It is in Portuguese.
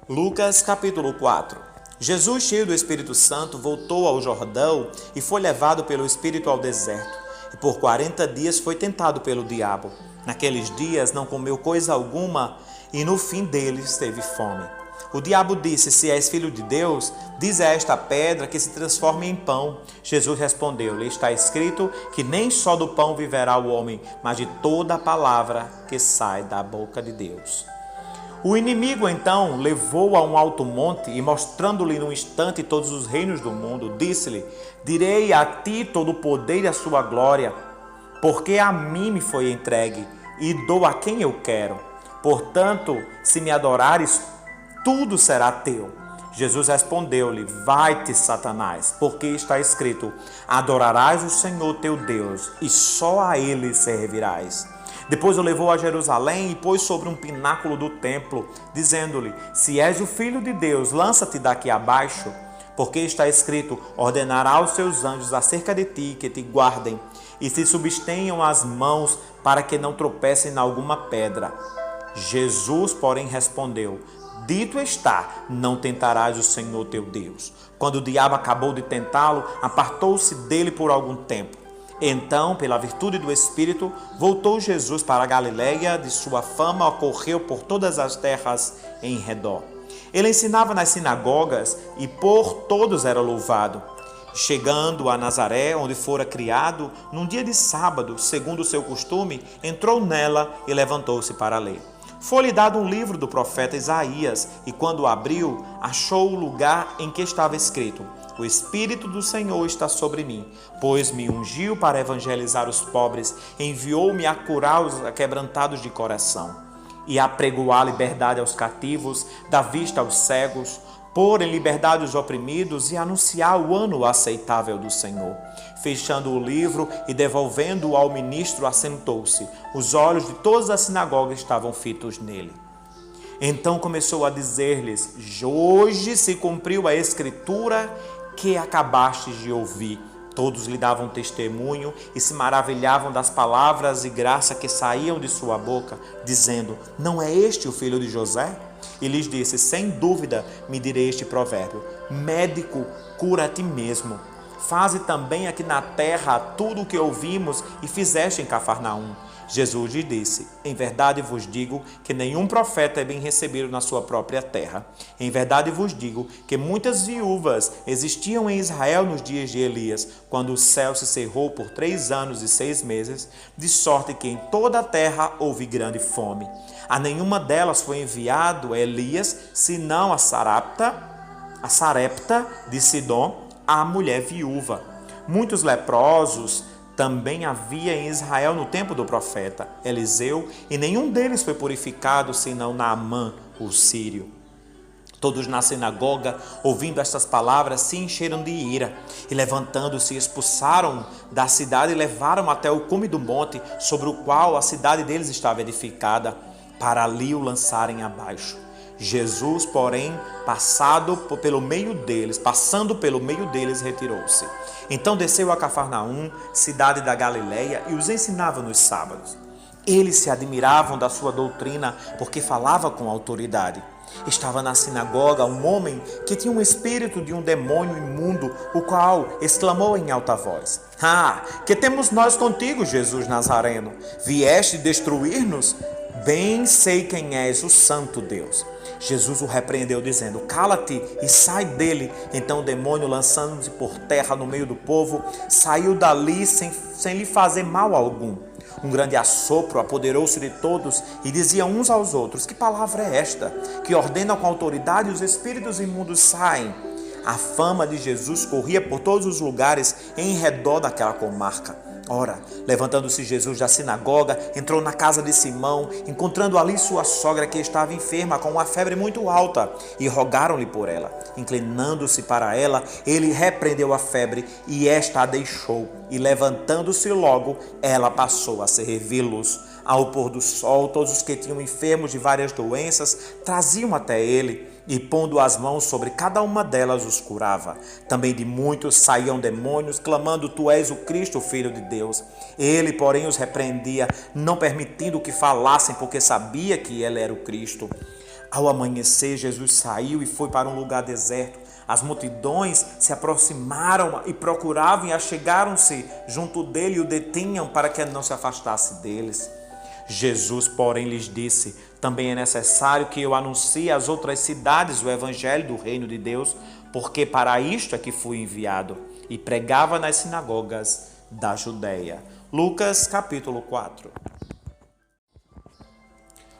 Lucas capítulo 4. Jesus, cheio do Espírito Santo, voltou ao Jordão e foi levado pelo Espírito ao deserto. E por 40 dias foi tentado pelo diabo. Naqueles dias não comeu coisa alguma e no fim deles teve fome. O diabo disse: se és filho de Deus, diz a esta pedra que se transforme em pão. Jesus respondeu-lhe: está escrito que nem só do pão viverá o homem, mas de toda a palavra que sai da boca de Deus. O inimigo então levou-o a um alto monte e, mostrando-lhe num instante todos os reinos do mundo, disse-lhe: direi a ti todo o poder e a sua glória, porque a mim me foi entregue e dou a quem eu quero. Portanto, se me adorares, tudo será teu. Jesus respondeu-lhe: vai-te, Satanás, porque está escrito: adorarás o Senhor teu Deus e só a ele servirás. Depois o levou a Jerusalém e pôs sobre um pináculo do templo, dizendo-lhe: se és o Filho de Deus, lança-te daqui abaixo, porque está escrito: ordenará aos seus anjos acerca de ti que te guardem, e se substenham as mãos para que não tropecem em alguma pedra. Jesus, porém, respondeu: dito está, não tentarás o Senhor teu Deus. Quando o diabo acabou de tentá-lo, apartou-se dele por algum tempo. Então, pela virtude do Espírito, voltou Jesus para a Galiléia, de sua fama correu por todas as terras em redor. Ele ensinava nas sinagogas e por todos era louvado. Chegando a Nazaré, onde fora criado, num dia de sábado, segundo o seu costume, entrou nela e levantou-se para ler. Foi-lhe dado um livro do profeta Isaías, e quando o abriu, achou o lugar em que estava escrito: o Espírito do Senhor está sobre mim, pois me ungiu para evangelizar os pobres, enviou-me a curar os quebrantados de coração, e a pregoar liberdade aos cativos, dar vista aos cegos, pôr em liberdade os oprimidos e anunciar o ano aceitável do Senhor. Fechando o livro e devolvendo-o ao ministro, assentou-se. Os olhos de todas as sinagogas estavam fitos nele. Então começou a dizer-lhes: hoje se cumpriu a escritura que acabastes de ouvir. Todos lhe davam testemunho e se maravilhavam das palavras e graça que saíam de sua boca, dizendo: não é este o filho de José? E lhes disse: sem dúvida me direi este provérbio: médico, cura a ti mesmo. Faze também aqui na terra tudo o que ouvimos e fizeste em Cafarnaum. Jesus lhe disse: em verdade vos digo que nenhum profeta é bem recebido na sua própria terra. Em verdade vos digo que muitas viúvas existiam em Israel nos dias de Elias, quando o céu se cerrou por 3 anos e 6 meses, de sorte que em toda a terra houve grande fome. A nenhuma delas foi enviado Elias, senão a Sarepta de Sidom, a mulher viúva. Muitos leprosos também havia em Israel no tempo do profeta Eliseu, e nenhum deles foi purificado, senão Naamã, o sírio. Todos na sinagoga, ouvindo estas palavras, se encheram de ira, e levantando-se, expulsaram da cidade e levaram até o cume do monte, sobre o qual a cidade deles estava edificada, para ali o lançarem abaixo. Jesus, porém, passando pelo meio deles, retirou-se. Então desceu a Cafarnaum, cidade da Galiléia, e os ensinava nos sábados. Eles se admiravam da sua doutrina, porque falava com autoridade. Estava na sinagoga um homem que tinha um espírito de um demônio imundo, o qual exclamou em alta voz: que temos nós contigo, Jesus Nazareno? Vieste destruir-nos? Bem sei quem és, o Santo Deus. Jesus o repreendeu, dizendo: cala-te e sai dele. Então o demônio, lançando-se por terra no meio do povo, saiu dali sem lhe fazer mal algum. Um grande assopro apoderou-se de todos e diziam uns aos outros: que palavra é esta, que ordena com autoridade os espíritos imundos saem? A fama de Jesus corria por todos os lugares em redor daquela comarca. Ora, levantando-se Jesus da sinagoga, entrou na casa de Simão, encontrando ali sua sogra, que estava enferma com uma febre muito alta, e rogaram-lhe por ela. Inclinando-se para ela, ele repreendeu a febre, e esta a deixou, e levantando-se logo, ela passou a servi-los. Ao pôr do sol, todos os que tinham enfermos de várias doenças traziam até ele, e pondo as mãos sobre cada uma delas os curava. Também de muitos saíam demônios, clamando: tu és o Cristo, o Filho de Deus. Ele, porém, os repreendia, não permitindo que falassem, porque sabia que ele era o Cristo. Ao amanhecer, Jesus saiu e foi para um lugar deserto. As multidões se aproximaram e procuravam e achegaram-se junto dele e o detinham para que não se afastasse deles. Jesus, porém, lhes disse: também é necessário que eu anuncie às outras cidades o evangelho do reino de Deus, porque para isto é que fui enviado. E pregava nas sinagogas da Judeia. Lucas capítulo 4.